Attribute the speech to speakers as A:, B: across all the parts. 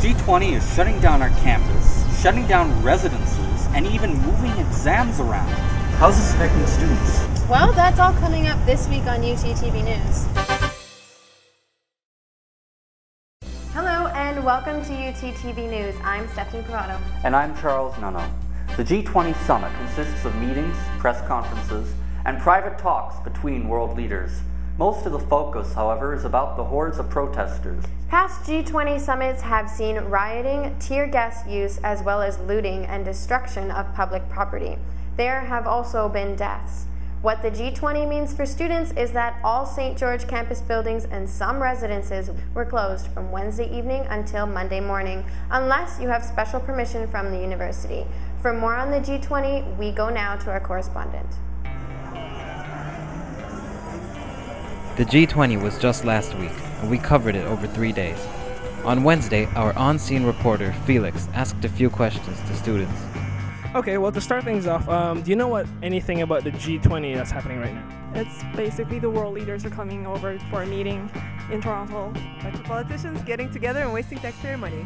A: G20 is shutting down our campus, shutting down residences, and even moving exams around. How's this affecting students?
B: Well, that's all coming up this week on UTTV News. Hello and welcome to UTTV News. I'm Stephanie Privado.
A: And I'm Charles Nuno. The G20 Summit consists of meetings, press conferences, and private talks between world leaders. Most of the focus, however, is about the hordes of protesters.
B: Past G20 summits have seen rioting, tear gas use, as well as looting and destruction of public property. There have also been deaths. What the G20 means for students is that all St. George campus buildings and some residences were closed from Wednesday evening until Monday morning, unless you have special permission from the university. For more on the G20, we go now to our correspondent.
C: The G20 was just last week, and we covered it over 3 days. On Wednesday, our on-scene reporter, Felix, asked a few questions to students.
D: Okay, well, to start things off, do you know anything about the G20 that's happening right now?
E: It's basically the world leaders are coming over for a meeting in Toronto.
F: A bunch of politicians getting together and wasting taxpayer money.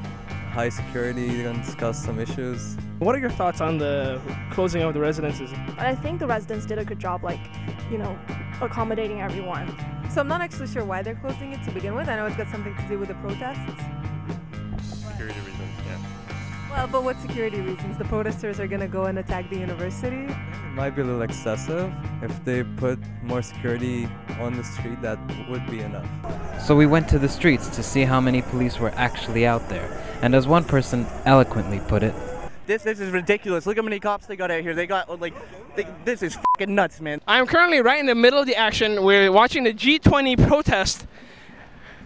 G: High security, they're going to discuss some issues.
D: What are your thoughts on the closing of the residences?
E: I think the residents did a good job, accommodating everyone.
F: So I'm not actually sure why they're closing it to begin with. I know it's got something to do with the protests.
G: Security reasons, yeah.
F: Well, but what security reasons? The protesters are going to go and attack the university?
G: It might be a little excessive. If they put more security on the street, that would be enough.
C: So we went to the streets to see how many police were actually out there. And as one person eloquently put it,
H: This is ridiculous. Look how many cops they got out here. They got, this is fucking nuts, man.
D: I'm currently right in the middle of the action. We're watching the G20 protest.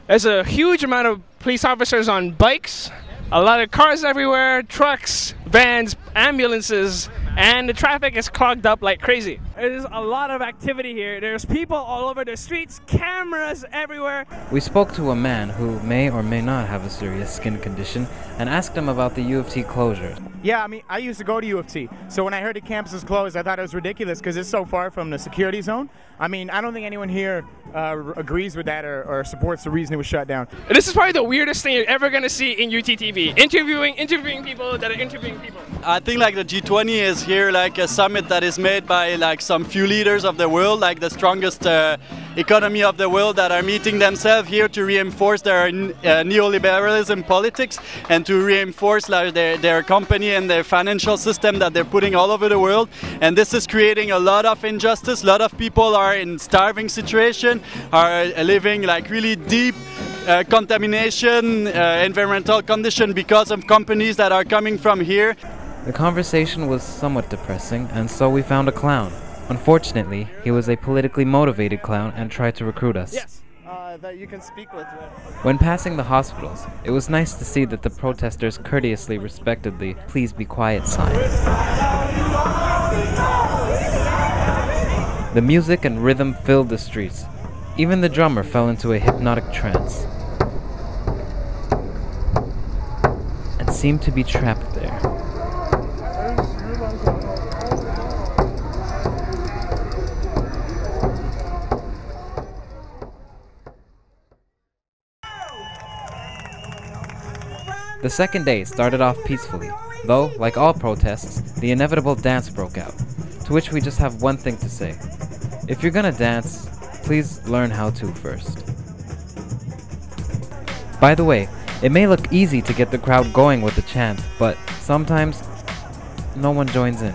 D: There's a huge amount of police officers on bikes, a lot of cars everywhere, trucks, vans, ambulances, and the traffic is clogged up like crazy. There's a lot of activity here. There's people all over the streets, cameras everywhere.
C: we spoke to a man who may or may not have a serious skin condition and asked him about the U of T closure.
I: Yeah, I mean, I used to go to U of T, so when I heard the campus was closed, I thought it was ridiculous because it's so far from the security zone. I mean, I don't think anyone here agrees with that or supports the reason it was shut down.
D: This is probably the weirdest thing you're ever going to see in UTTV. Interviewing people that are interviewing people.
J: I think the G20 is here a summit that is made by some few leaders of the world, the strongest economy of the world, that are meeting themselves here to reinforce their neoliberalism politics and to reinforce their company and their financial system that they're putting all over the world. And this is creating a lot of injustice. A lot of people are in starving situation, are living really deep contamination, environmental condition because of companies that are coming from here.
C: The conversation was somewhat depressing, and so we found a clown. Unfortunately, he was a politically motivated clown and tried to recruit us.
H: Yes, that you can speak with.
C: When passing the hospitals, it was nice to see that the protesters courteously respected the "Please be quiet" sign. The music and rhythm filled the streets. Even the drummer fell into a hypnotic trance and seemed to be trapped there. The second day started off peacefully, though, like all protests, the inevitable dance broke out, to which we just have one thing to say. If you're gonna dance, please learn how to first. By the way, it may look easy to get the crowd going with the chant, but sometimes no one joins in.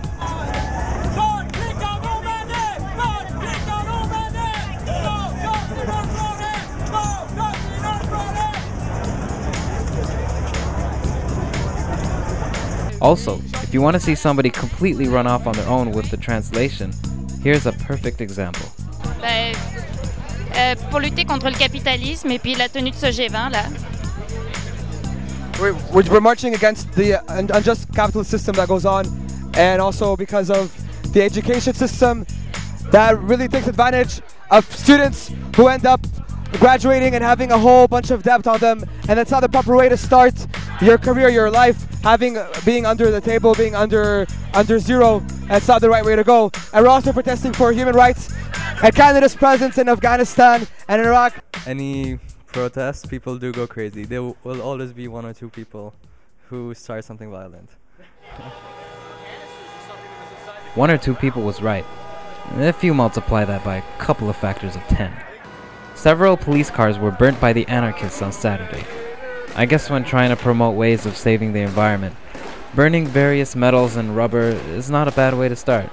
C: Also, if you want to see somebody completely run off on their own with the translation, here's a perfect example.
K: Pour lutter contre le capitalisme et puis la tenue de ce G20 là.
L: We're marching against the unjust capitalist system that goes on, and also because of the education system that really takes advantage of students who end up graduating and having a whole bunch of debt on them, and that's not the proper way to start your career, your life, being under the table, being under zero. That's not the right way to go. And we're also protesting for human rights and Canada's presence in Afghanistan and in Iraq.
G: Any protest, people do go crazy. There will always be one or two people who start something violent.
C: One or two people was right. If you multiply that by a couple of factors of 10. Several police cars were burnt by the anarchists on Saturday. I guess when trying to promote ways of saving the environment, burning various metals and rubber is not a bad way to start.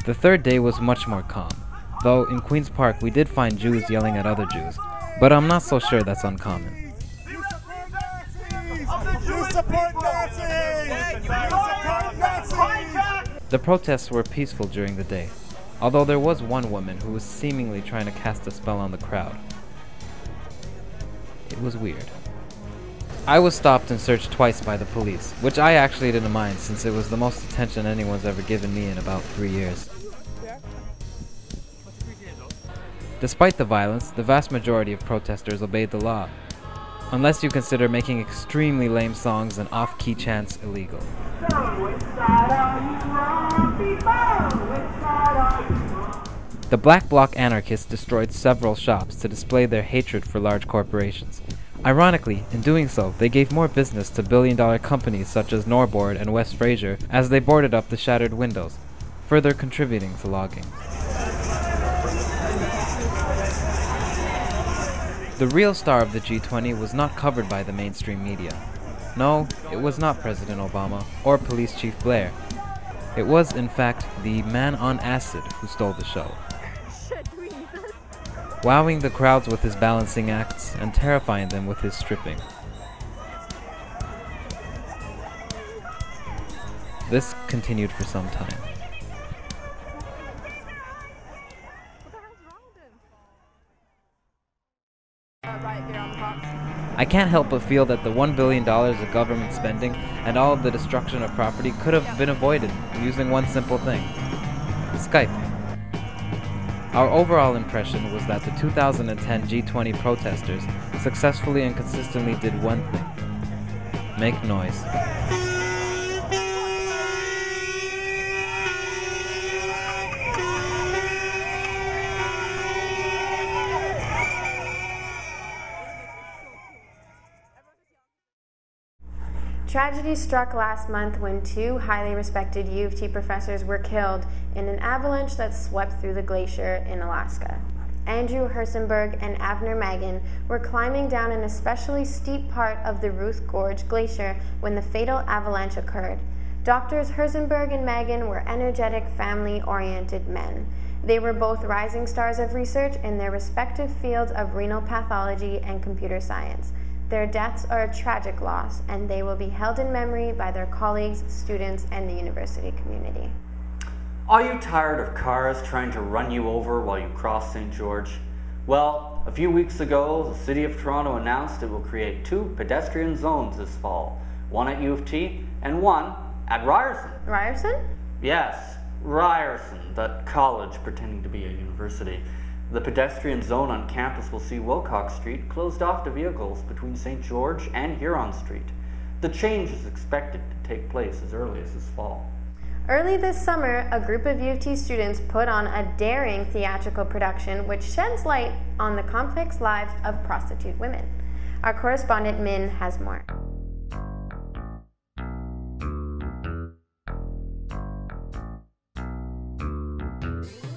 C: The third day was much more calm, though in Queen's Park we did find Jews yelling at other Jews, but I'm not so sure that's uncommon. The protests were peaceful during the day, although there was one woman who was seemingly trying to cast a spell on the crowd. It was weird. I was stopped and searched twice by the police, which I actually didn't mind since it was the most attention anyone's ever given me in about 3 years. Despite the violence, the vast majority of protesters obeyed the law, unless you consider making extremely lame songs and off-key chants illegal. The Black Bloc anarchists destroyed several shops to display their hatred for large corporations. Ironically, in doing so, they gave more business to billion-dollar companies such as Norbord and West Fraser as they boarded up the shattered windows, further contributing to logging. The real star of the G20 was not covered by the mainstream media. No, it was not President Obama or Police Chief Blair. It was, in fact, the man on acid who stole the show. Wowing the crowds with his balancing acts and terrifying them with his stripping. This continued for some time. I can't help but feel that the $1 billion of government spending and all of the destruction of property could have been avoided using one simple thing: Skype. Our overall impression was that the 2010 G20 protesters successfully and consistently did one thing: make noise.
B: Tragedy struck last month when two highly respected U of T professors were killed in an avalanche that swept through the glacier in Alaska. Andrew Hersenberg and Avner Magan were climbing down an especially steep part of the Ruth Gorge Glacier when the fatal avalanche occurred. Doctors Hersenberg and Magan were energetic, family-oriented men. They were both rising stars of research in their respective fields of renal pathology and computer science. Their deaths are a tragic loss, and they will be held in memory by their colleagues, students, and the university community.
A: Are you tired of cars trying to run you over while you cross St. George? Well, a few weeks ago, the City of Toronto announced it will create 2 pedestrian zones this fall, one at U of T and one at Ryerson.
B: Ryerson?
A: Yes, Ryerson, that college pretending to be a university. The pedestrian zone on campus will see Wilcox Street closed off to vehicles between St. George and Huron Street. The change is expected to take place as early as this fall.
B: Early this summer, a group of U of T students put on a daring theatrical production which sheds light on the complex lives of prostitute women. Our correspondent Min has more.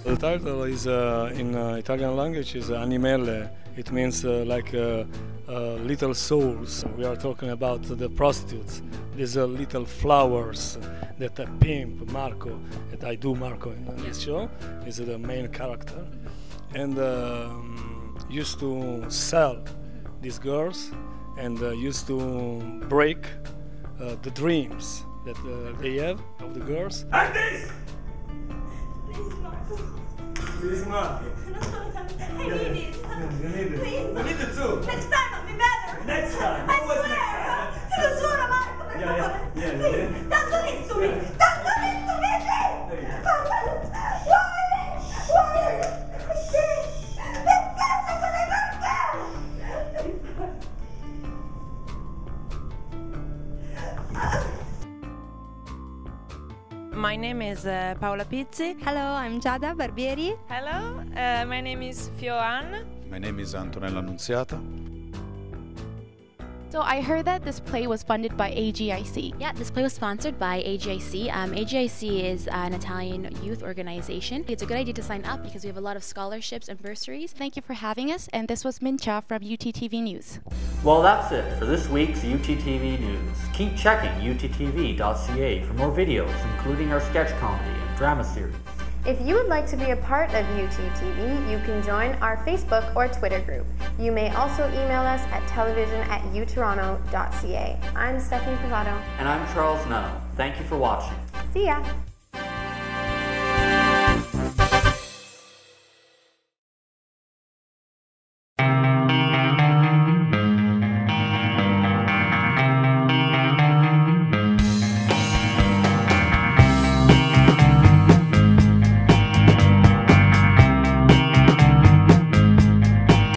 M: The title is in Italian language is Animelle. It means like little souls. We are talking about the prostitutes. These little flowers that pimp Marco, that I do Marco in this show, is the main character, and used to sell these girls and used to break the dreams that they have of the girls.
N: And this! Please, Marco.
O: I need it.
N: You need it.
O: Please.
N: We need it too.
O: Next time I'll be better.
N: Next time.
O: I
N: What's
O: swear.
N: next time?
O: Te lo giuro, Marco, per favore.
N: Yeah.
O: Please, don't do this to me. Don't do this to me, please. Why?
F: my name is Paola Pizzi.
P: Hello, I'm Giada Barbieri.
Q: Hello, my name is Fioan.
R: My name is Antonella Annunziata.
S: So I heard that this play was funded by AGIC.
T: Yeah, this play was sponsored by AGIC. AGIC is an Italian youth organization. It's a good idea to sign up because we have a lot of scholarships and bursaries.
S: Thank you for having us, and this was Mincha from UTTV News.
A: Well, that's it for this week's UTTV News. Keep checking UTTV.ca for more videos, including our sketch comedy and drama series.
B: If you would like to be a part of UTTV, you can join our Facebook or Twitter group. You may also email us at television@utoronto.ca. I'm Stephanie Privato.
A: And I'm Charles Nunnall. Thank you for watching.
B: See ya!